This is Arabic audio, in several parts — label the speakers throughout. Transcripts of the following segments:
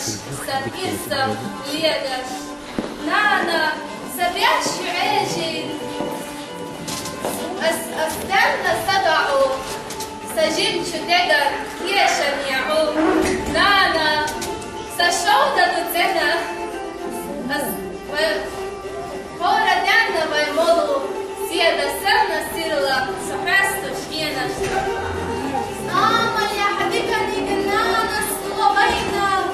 Speaker 1: سبيرسم ليدش نانا سبيعش عاجل أستنى صدعو سجلت دقر كيشن يعو نانا سشودة تنا هورا دانا ويمولو سيادة سنة سيرلا سحاستو شكينا
Speaker 2: ساما يا حبيبتي جنانا سلوبينا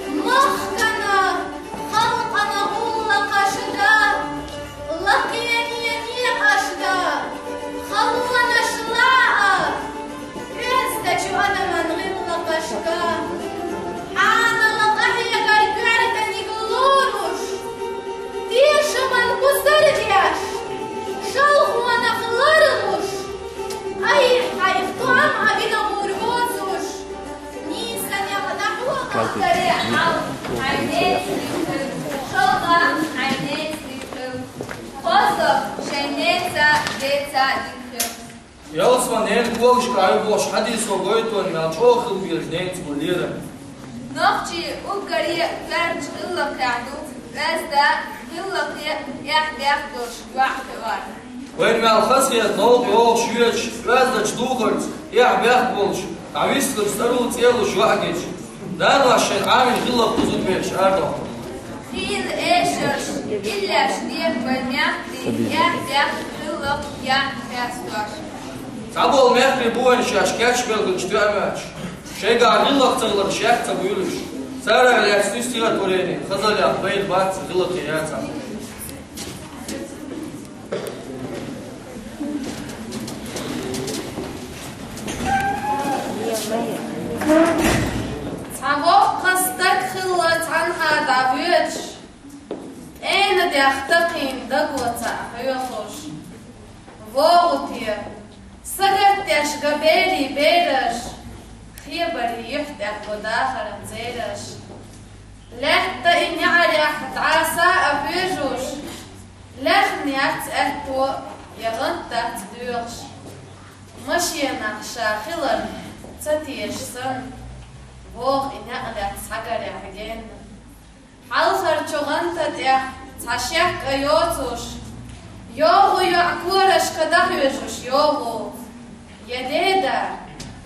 Speaker 2: مخنا خلقنا غلق شدا لقيني يميق أشدا خلقنا شلاء رستجو أنا من غلق شدا حانا لقحي قرقعتني قلوروش ديش من قصرديش شلخ ونخلرموش أي حيفتو عم أبينا مرغوزوش نيسان يا مدحوة
Speaker 1: قطري عم عينيس لكم شلطة عينيس لكم خصف شينيسا ديتا لكم
Speaker 3: Jelsman neem kogisch kruibosch hadis so goitun na chochel wir neemt boleren.
Speaker 1: نختي وقري فرج إلا قعدو رازدا إلا يحدوش وعكوار
Speaker 3: Wenn wir alchasriet nol jo schwierz, razdač duhorts, becht bolsch, a wiskel staru celu švagič. Dan vašen amin gilak uzut veš, ardo.
Speaker 1: خيل إيشش إلا شديد بالمعطي بيحت إلا يحدوش
Speaker 3: Sabol mehri buen şaş geç belgül çtüemeç. Şega gilak tığlar şehta buyuluş. Sara velets üstüne toreni, khazalya bayil bat gilak yatsa.
Speaker 2: توقستك خلت عنها دافيتش أين ديختقين دقوة حيوخوش فوغتي سقرتش قبيلي بيرش خيبري يفتح بداخل زيرش لحتى إني عريح تعاسى أبيجوش لحني أتأتو يغنطة تدوغش مشي نقشا خلر تتيش سن فوق إني أغلق تسحقر يحجين حالخر شغنطة تحشيك أيوتوش يوغو يعكورش كدخيوش يوغو يديدا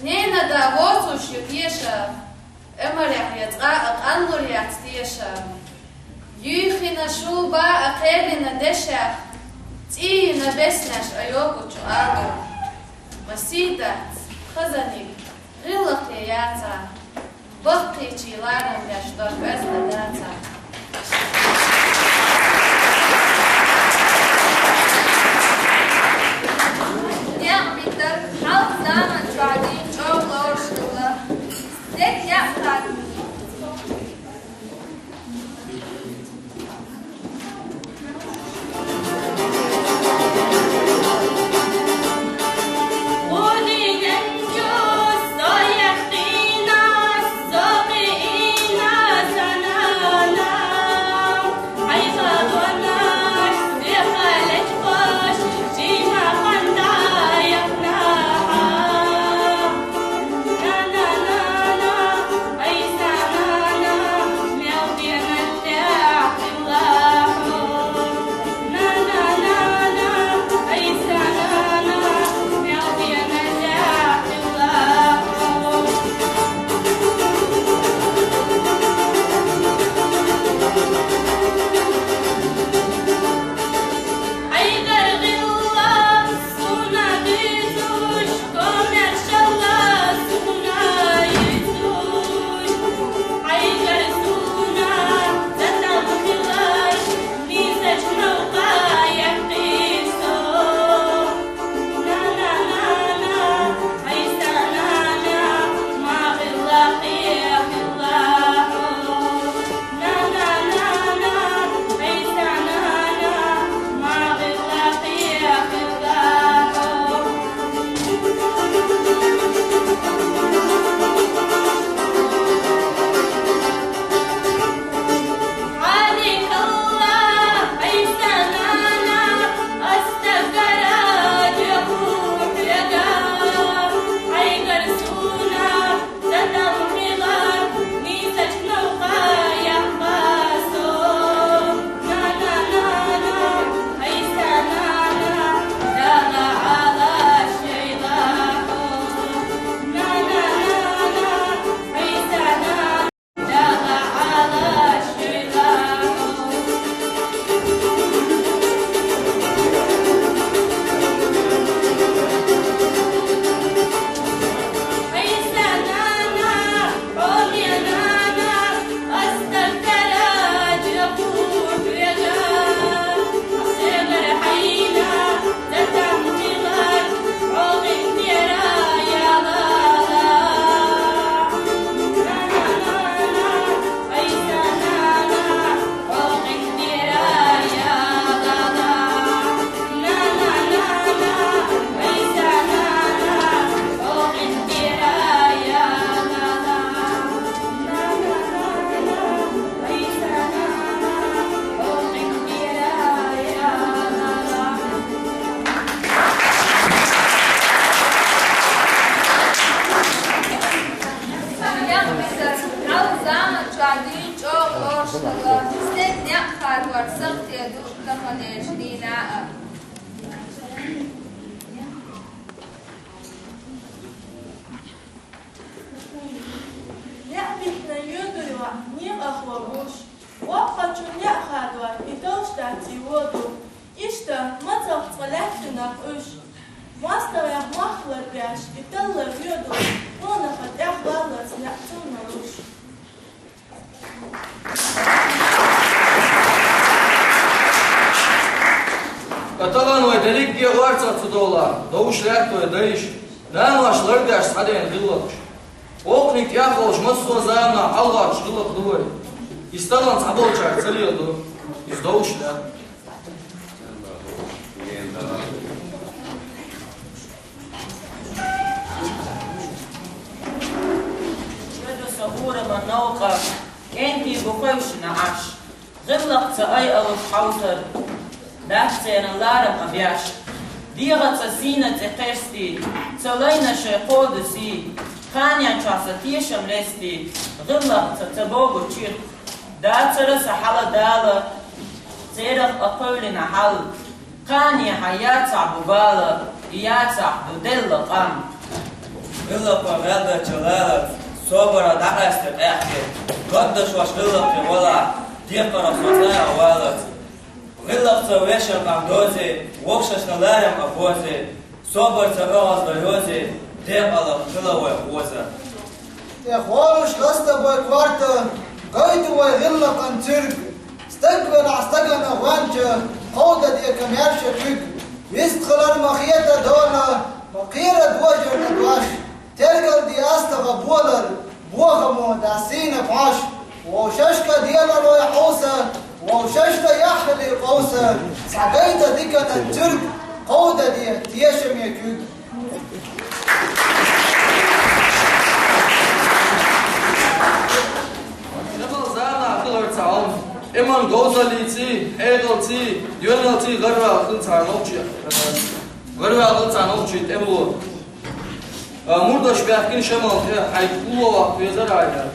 Speaker 2: نينا دا ووتوش يكيشا امر يتغاق انظر يعتديشا يوخينا شوبا اقيلنا دشا تينا بسنش ايوغو چوارو مسيدة خزني غلق ياتا بقي چيلانا يشدر بزن داتا
Speaker 1: Bitter, halb Samen Schwadin, Joe Lorschule, Dick Jaftat.
Speaker 2: صيحتينا صاقينا زنانا
Speaker 1: Peter, how zaman tradin çok hoşluğu, istek ne kadar varsa diye dukta konuştuğuna.
Speaker 4: Bitna yudua, nie ahwabush. Waqat ya khadwa, itosh dati wodu. İşte mazak tsalaktina ush. Wasta ya mahlar biash, itallar yudu. Ona qad ahwalat ya'tuna ush.
Speaker 3: Katalan ve delik diye varsa tudolar. Doğuş lehto ve değiş. Namaşlar biash sadeyen gıllık. Окник яхолш мăсо заана аллах шгылык дуй. Исталан саболчар цылыйду. Издоушля.
Speaker 5: Шведу сабура манаука. Энти бухойшна аш. Гыллак цай алыш хаутер. Дахцен ларам абяш. Дират сина цехести. Цалайна шеходуси. Khanya chasa tiesham lesti, ghilla tatabogo chir, datsara sahala dala, zerach akolina hal, khanya hayatsa bubala, iyatsa dudella qam.
Speaker 6: Ghilla pagada chalala, sobara daqastir ahkir, qaddash wash ghilla qiwala, diqara sotaya walat. Ghilla tsawesha qamdoze, wokshash nalaram aboze, sobar tsagaz bayoze, Дебала хиловая воза.
Speaker 7: Я хвалуш ластабой кварта, гайдувай гилла канцирг, стагвен астагана ванча, хода дия камярша кик, вистхалар махията дола, мақира дважар надваш, тергал ди астага буалар, буахамо дасина фаш, وششكا ديالا لو يحوسا وششكا يحلي قوسا سعقيتا ديكا تنترك قودة دي تيشم يكيد
Speaker 3: Eman gozalici, edelci, yönelci, garva kılçanokçu. Garva kılçanokçu emu. Murda şbahkin şamal ya haykulo vaqt vezar ayda.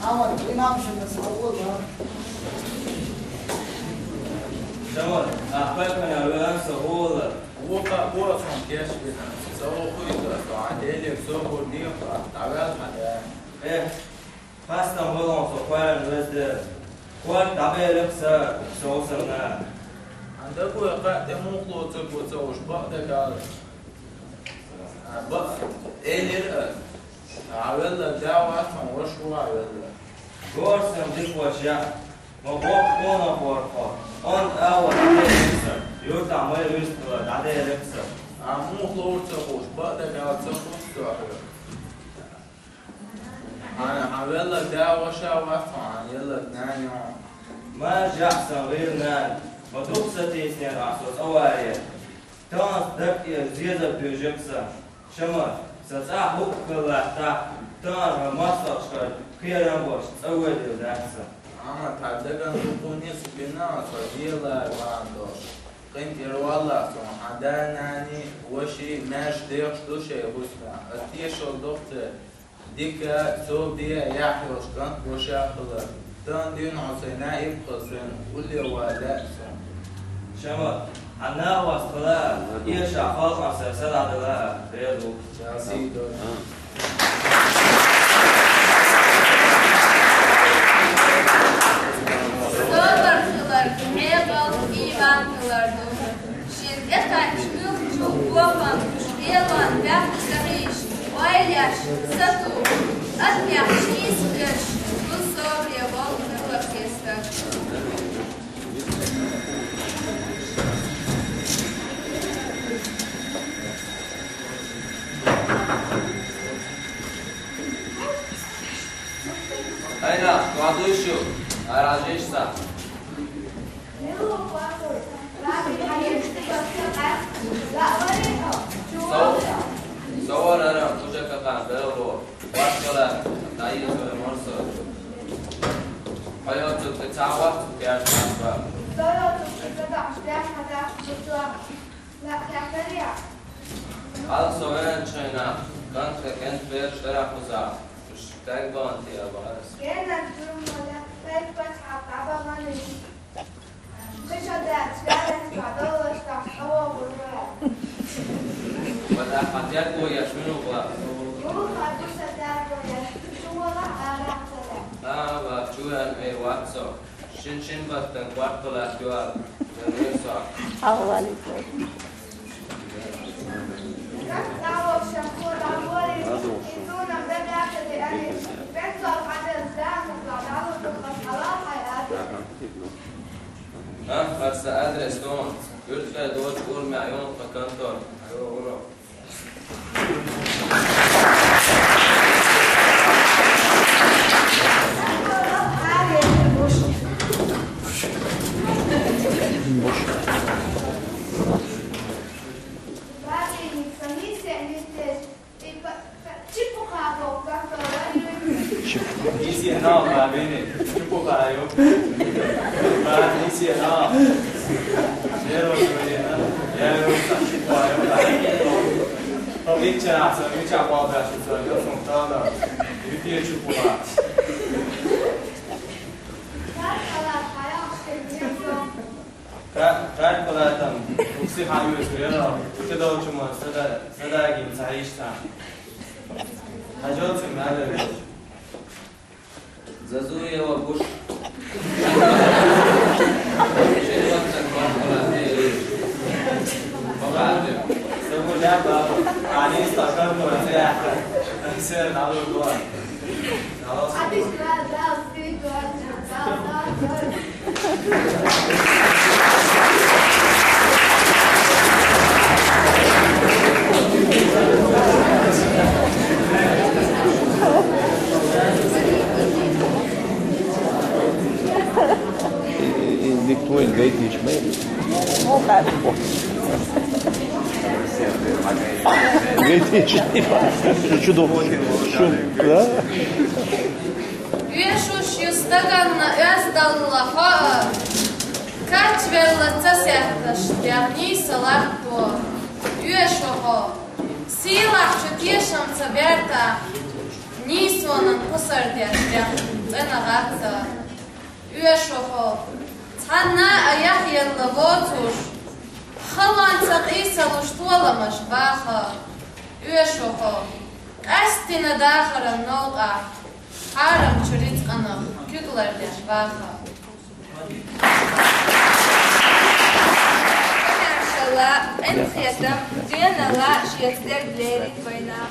Speaker 7: عمل بنامش نسعودها
Speaker 6: شمال أحبابنا يا ولاد سهولة
Speaker 8: وقع بورا from Kashmir. So we go on daily so good news. تعال حدا.
Speaker 6: إيه خاصة هون سوقان وزد قوات تعبير لبسة سوسنا
Speaker 8: عندك وقع دموقلو تبو تسوش بعدك على. بق إيلر. عاول دعوة وش هو عاول.
Speaker 6: قرصم ديك وشيا مبوقنا فورقا أن أول لبسة يرتع ما يرست تعبير لبسة.
Speaker 8: عموقلو تسوش بعدك على تسوش سواحل. أنا عاول دعوة شاوة يلا نانيو.
Speaker 6: ما جحسن غيرنا مدوقستي سنين عصوص أوائية تانس دكية زيادة بيوجبسة شمال ستصاح بكل لحتاح تان مصرشكر خيرا باش تسوي دي وداكسة
Speaker 8: أنا تعدقن تقوني سبنا صديلا واندوش قنت يروالله سون عداناني وشي ماش ديش دوشي بوسنا استيشو دكتور ديكا سو دي يحيوش كنت وشاخلر تان دين عصينا يبقصن واللي هو لأسن
Speaker 6: شمال عنا واسطلاء إيشا خلقا سلسل عدلاء رياضو
Speaker 8: جاسيدو
Speaker 1: Solar kılar, hebal iman kılardı. Şimdi kaçtım çok boğanmış, elan behteriş, oylaş, satu, atyaş, iskış, bu soruya bolunu kestir.
Speaker 3: Ayna, kładujsiu, a raziszsa. صور أنا وجهك كان بلغو واشكلا نايس ومرسل
Speaker 6: حياتك تتعوض بأشياء Also wenn China ganz erkennt wird, der Fusa. Ich denke an die aber es. ولا حاجات ويشمنوا بقى. بچه‌ها واتسا. شن وقتن وقت لاتوار. نمی‌سا.
Speaker 9: اولی
Speaker 6: بس ادرس دون قلت له دول قول معيون فكنتر ايوه
Speaker 10: Isi no, va bene, più poco io. Ma isi no. Ero Ho qua per io sono stata. Io ti ci può. Calcola tam. Usi hayu ismero. كده وشما صدقي مسعيشتا. حاجات مالك.
Speaker 6: زازوية وبوش شيء وقتك ولا وبعدين
Speaker 10: سووا لعبة يعني استقرنا وزي سير نعمل الدوار خلاص
Speaker 11: Никто не говорит ничего.
Speaker 9: Ну, как?
Speaker 11: Говорит ничего. Чудо. Шум, да?
Speaker 2: Вешуш юстаганна эздаллаха. Kaç verlatsa sehtaş, yani salakto. Vешухо. Силах чутешам цаберта. Нисонан кусардяш, ценагатса. Vешухо. Цанна аяхьялла воцуш. Халан цакисалуш толамаш баха. Vешухо. Астина дахара ноға. Харам чуриц анах. Küglerdяш баха.
Speaker 1: İnşallah en kıyasam dünyala şiyetler bilerik boyuna.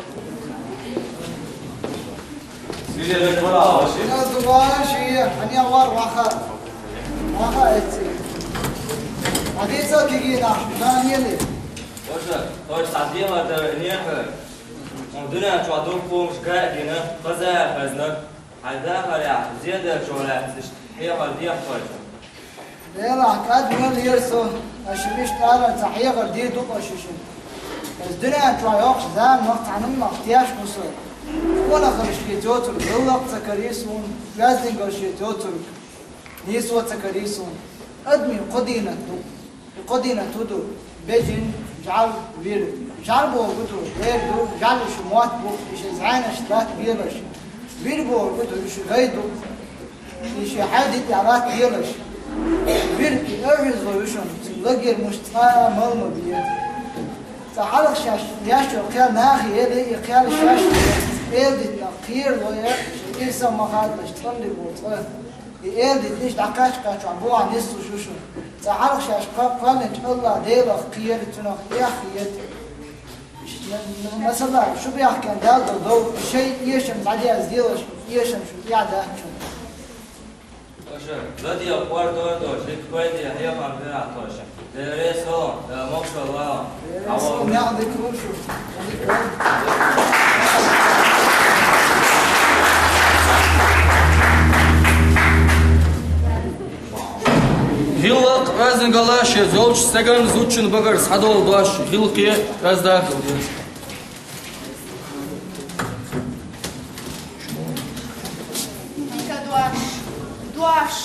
Speaker 10: Süreyle kola aşı.
Speaker 7: أنا دوار شيء أنا أوار واخا أتي أديسا كيجينا ما نيلي
Speaker 6: Hoş sadiye var da niye kır? Dünya çoğaduk bulmuş gayetine kaza fazla. Hayda hala ziyade çoğalatmış. Heyal diye koydu.
Speaker 7: ليلا كاد من يرسو أشمش تارا تحية غردي دوق أشوشن بس دنيا ترايوخ زام وقت عنهم اختياش مصر ولا خرج في توتر يلا تكريسون لازم قرش توتر نيسو تكريسون أدمي قدينة تدو بيجن جعل بير جعل بو قدو بير دو جعل شموات بو إيش زعان اشتراك بيرش بير بو قدو إيش غيدو إيش حادث يعرات بيرش bir resolution لقير مشتقى ملمو بيه تعالق شاش ياشو قيال ناخي يلي قيال شاش يلدي نقير ويا إنسان مخاد مشتقل لي بوطه يلدي ليش دقاش قاچو عبو عن نسو شوشو تعالق شاش قال إن الله ديلا قيال تنخ ياخيت مثلا شو بيحكي عن دال دو شيء يشم بعدي أزديلش يشم شو يعده شو
Speaker 6: Zadi yapar doğru şey koydu ya yapar bir atış. Dereso, maşallah.
Speaker 7: Ama ne adı kuruşu?
Speaker 3: Hilq razın galaşı zolç segan zuçun bagar sadol baş hilqi razda.
Speaker 4: Doaș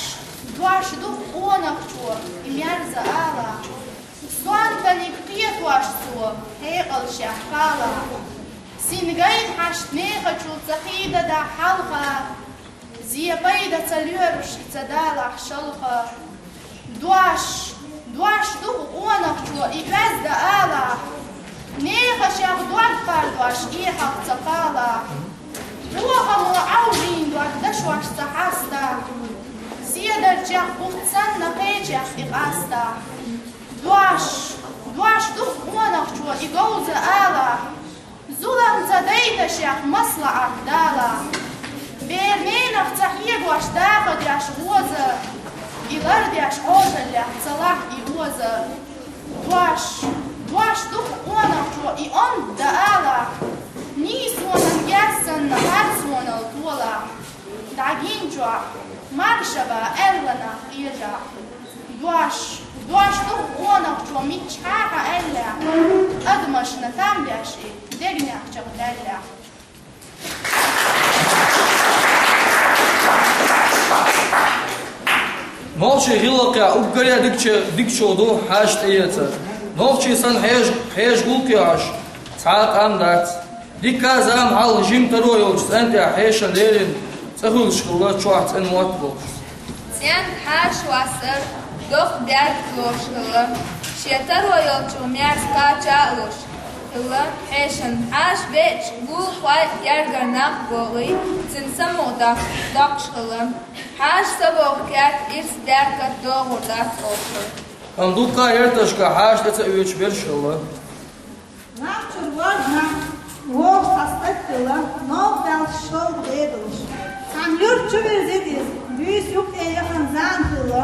Speaker 4: ونخشو يميرز آلا سوان فنيك قيت واشسو هيقل شحفالا سينغين حشت ميخة شو تخيدة دا حلقة زي بيدة تليرش تدالح شلقة دواش دوغ ونخشو إفاز دا آلا نيخة شاق دوار فاردواش إيحق تقالا روحا مرعوجين دوار دشواش تحاستا سيدر جاق بوغتسان نقيجاق إقاستا دواش دوغ ونخشو إقوز آلا زولم تديد شاق مصلعك دالا بيرمينك تحيق واش داخد ياش غوزة إلارد ياش عوزة صلاح إغوزة دواش دوغ ونخشو إون دالا نيس وننجاسن هرس ونالطولا دعجين جوا مرشبا ألنا إيجا دواش دوغ ونخشو ميتشاقا ألا أدمش نتامبياشي دقناك جغدالا
Speaker 3: Новче гілка убгаря дикчоду хашт еца. Новче сан хеш гулки аш. Цаат амдац. Дика зам хал жим тарой олч центя хеша лерин. Цахул школа чуац эн муатбол.
Speaker 1: Цент хаш васыр дох дяд лошкала. Шетарой олч умяс кача лош. Ила хешен хаш беч гул хвай яргарнах болы. Цинсамо дакшкала. Хаш сабох кят ирс дяркат догурдак олшыр.
Speaker 3: Андука ерташка хаш деца үеч бершкала.
Speaker 12: Nachtur важна, вог састаттыла, ног дал шол дедылыш. Санлюр чуверзидиз, бүйс юк эйяхан зантыла.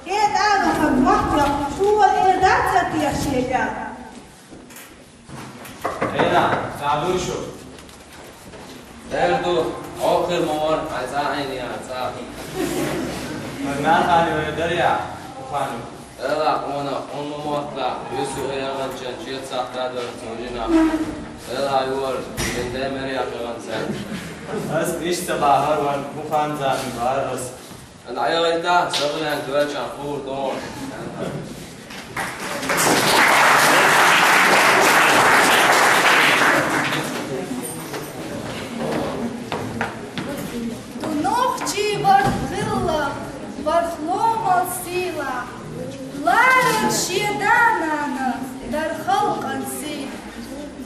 Speaker 12: Кет агахан вахтя, шува эрдатся тияшегят.
Speaker 10: Ela, تعالوشو.
Speaker 6: دردو آخر موار از عینی عذاب.
Speaker 10: من خانی و دریا خانو.
Speaker 6: Ela on momatla yüzü ayagan çiğet saktadır sonucuna. Ela yuvar bendemeri yakıgan sen.
Speaker 10: Az işte bahar var bu kan zaten var az.
Speaker 6: Ayağında sabılan güveçen fur doğru.
Speaker 4: Вархломал сила, ларен шеданана, дар халкан си,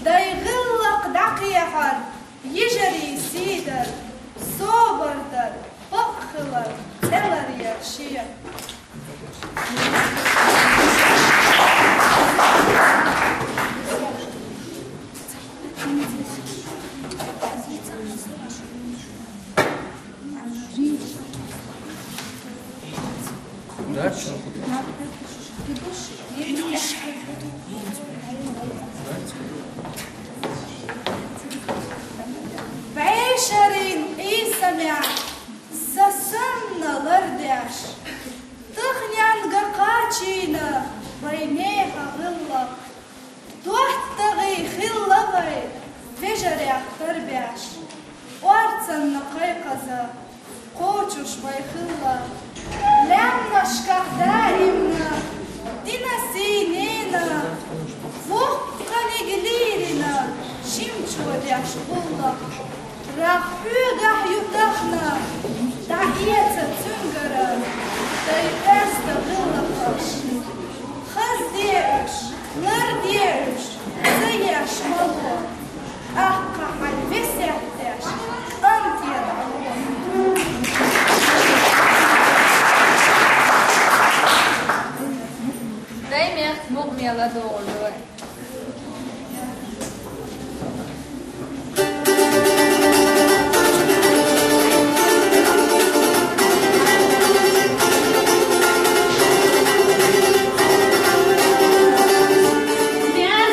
Speaker 4: дай гыллак дакияхар, ежери сидер, собардар, пакхылар, телар яршия. بعشرين إيسمع سسمنا لرداش تخنيان قاقاتشينا بينيها غلق توحتغي خلغي فجري أختر باش وارتسن نقيقظة قوتش بيخلق لأن شكاح دائمنا دينا سينينا وقني قليلنا شمشو دياش قلق راح حوقح يتخنا تعييتا تنقرا دايتاستا غلقش خز ديرش لر ديرش زياش ملو أحقا حد بسيحتاش أنت يا دعوة
Speaker 1: Vrijdag mugmela doğru.
Speaker 13: Yeah.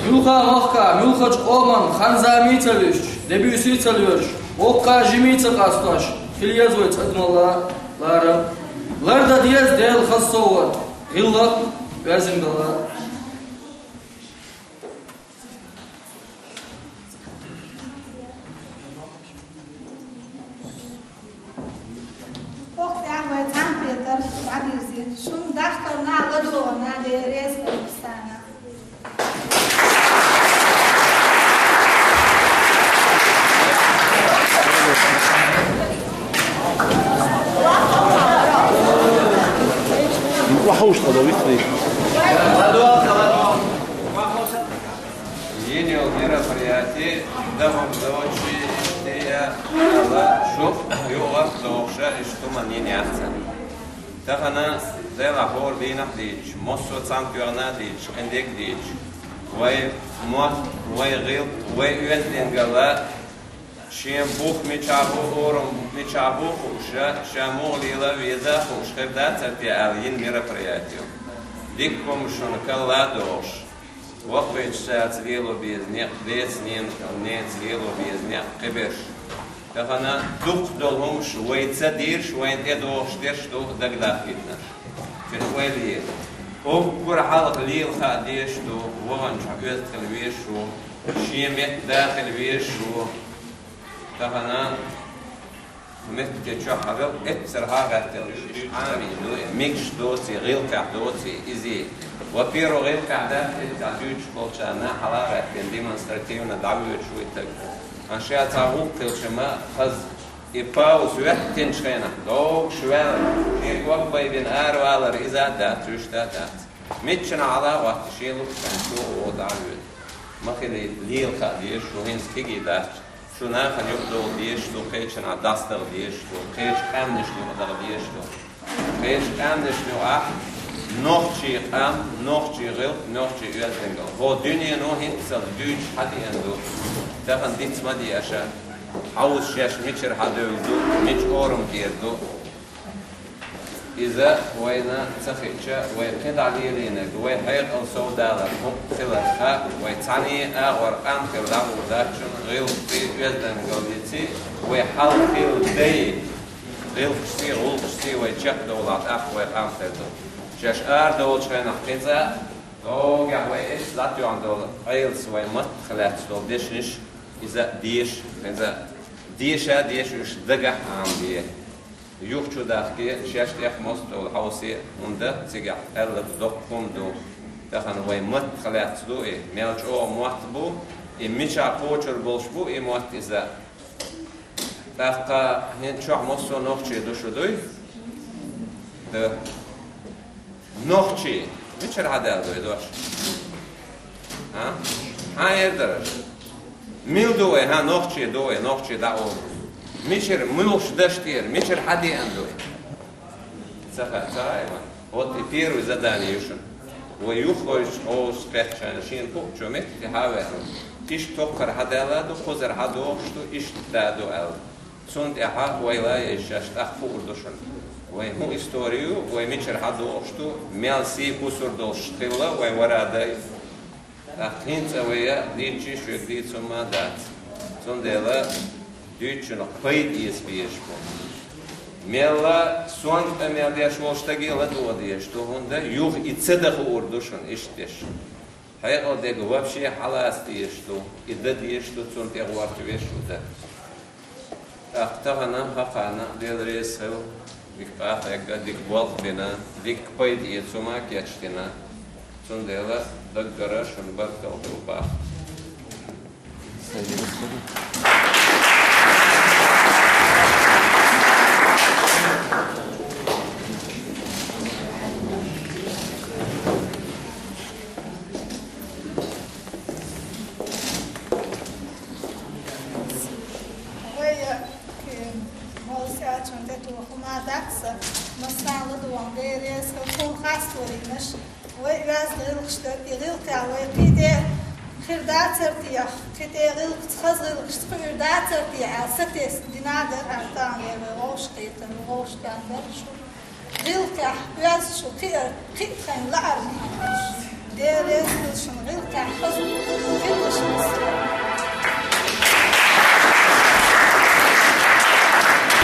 Speaker 3: Mülka mahka, mülkaç olman, hanzami çalış, debüsü çalış, okka jimi çakastaş, filyaz ve çatmalarım. Larda diyez değil hassovat, gillak ve zimdalar.
Speaker 12: شون دختر نه قدو نه دیریز بستانه
Speaker 11: وحوش قضاوي خليك
Speaker 13: يني وغيرها فرياتي دهم زوجي هي الله شوف يوقف زوجة اشتما يني أحسن تغنى زي الأخور دينا ديش مصر سانتيونا ديش عندك ديش وي موت وي غيل وي يوزدين قلا شيم بوخ ميشابو أورم ميشابو خوشة شامو ليلا ويزا خوش خبدات سرتي ألين ميرا فرياتيو ديكم شون كلا دوش وقفت ساعة ليلو بيزنيق ديت سنين نيت ليلو بيزنيق قبش تغنى دوق دولهم شوي تصدير شوي تدوش ديش دوق دقلا فيتنا في الويلية وكور حلق ليل خاديش دو وغن شعبيت خلويش شو شيمت داخل ويش شو تغنى مثل كتشو حقل اتسرها غاتل عامي دو ميكش دوتي غيل كح دوتي إزي وبيرو غيل كح داخل تعدوش قولشانا حلقات بين ديمونستراتيونا دعوية شوي تقل أشياء تعوق كلشما خز إباوس وقتين شخينا دوق شوال غير وقت بين أروال رئيزة دات رش دات متشنا على وقت شيلو كنتو ودعوة ما خلي ليل خديش وهنس كيجي دات شو ناخن يبدو ديش تو قيشنا داستر ديش تو قيش أمنش تو مدر ديش تو قيش أمنش تو نوختي قام نوختي غير نوختي يزنقل هو دنيا نو هنسل دوش حدي أندو تاخن ديت مدي أشا حوز شاش ميشر حدودو ميش أورم كيردو إذا وينا تخيشة ويقيد عليه لينك ويحيق أو سودالا هم خلقها ويتعني أغور أم كردعو داكشن غير في يزدن قوليتي ويحال خيل دي غير كشتي غول كشتي ويتشق دولات أخ ويقام خيردو شاش دول شوين أحقيزة دوغا ويش لاتيو عن دول أيلس ويمت خلات دول ديشنش إذا ديش وش دقح عن ديه يوخشو داخكي شاش تيخ مستو الحوسي وندا تيجع ألف دقهم دو دخن ويمت خلات دو ميلج أو موت بو ميشا كوتشر بولش بو موت إذا داخكا هن شو مستو نوخشي دوشو دوي ده نوخشي ميشر هذا دوي دوش ها يردرش ميل دوي ها نوخشي دوي نوخشي داو ميشر ملوش دشتير ميشر حدي اندوي صحيح вот первый задание еще ويخرج او سبيتشان شين فوق جمت هاوي تيش توكر هدالا دو خزر هدو شتو ايش دادو ال سونت اها ويلا يشاش تخفور دوشن وين هو استوريو وين ميشر هدو شتو ميلسي كوسر دو شتيلا وين ورا داي تخينت ويا ديتشي شو ديتسو ما دات سوندلا ديتشنو قيد يسبيشبو ميلا سون اميل ديش وشتاقي لدو ديش تو هنده يوغ يتصدق اردوشن اشتش هاي ديك وابشي حلاس ديش تو إذا ديش تو سون تيغوار تويش وده اختغنا حقانا ديل ريس هل ديك باقا ديك بوالق بنا ديك قيد يتسوما كيتشتنا سون ديلا دقرش ونبركل بالباق
Speaker 12: كتير خزر خزر داتر في عسكتس دينادر عطان يروش قيتن روش كان برشو غيلك ياس شو كير كيتن لعب ديرس شن غيلك خزر